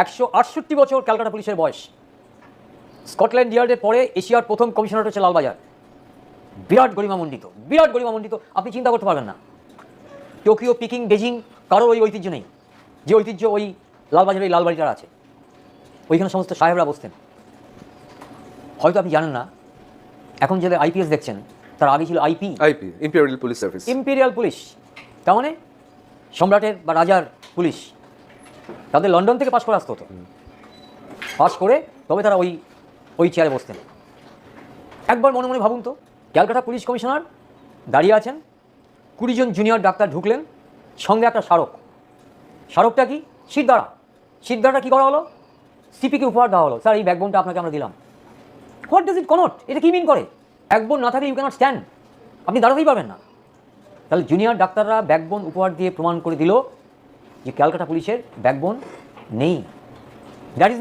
168 বছর ক্যালকাটা পুলিশের বয়স। স্কটল্যান্ড ইয়ার্ডের পরে এশিয়ার প্রথম কমিশনার হচ্ছে লালবাজার। বিরাট গরিমামণ্ডিত, বিরাট গরিমামণ্ডিত, আপনি চিন্তা করতে পারবেন না। টোকিও, পিকিং, বেজিং কারোর ওই ঐতিহ্য নেই, যে ঐতিহ্য ওই লালবাজারে এই লালবাড়িটার আছে। ওইখানে সমস্ত সাহেবরা বসতেন। হয়তো আপনি জানেন না, এখন যে আইপিএস দেখছেন তার আগে ছিল IP, imperial police service. Imperial police, তার মানে সম্রাটের বা রাজার পুলিশ। তাদের লন্ডন থেকে পাশ করে আসতে হতো, পাশ করে তবে তারা ওই ওই চেয়ারে বসতেন। একবার মনে মনে ভাবুন তো, ক্যালকাটা পুলিশ কমিশনার দাঁড়িয়ে আছেন, 20 জন জুনিয়র ডাক্তার ঢুকলেন, সঙ্গে একটা স্মারক। স্মারকটা কি? সিদ্ধারা। সিদ্ধারাটা কী করা হলো? সিপিকে উপহার দেওয়া হলো। স্যার, এই ব্যাকবোনটা আপনাকে আমরা দিলাম। What does it Connaught? এটা কী মিন করে? ব্যাকবোন না থাকলে ইউ ক্যানট স্ট্যান্ড, আপনি দাঁড়াতেই পারবেন না। তাহলে জুনিয়র ডাক্তাররা ব্যাকবোন উপহার দিয়ে প্রমাণ করে দিল যে ক্যালকাটা পুলিশের ব্যাকবোন নেই। That is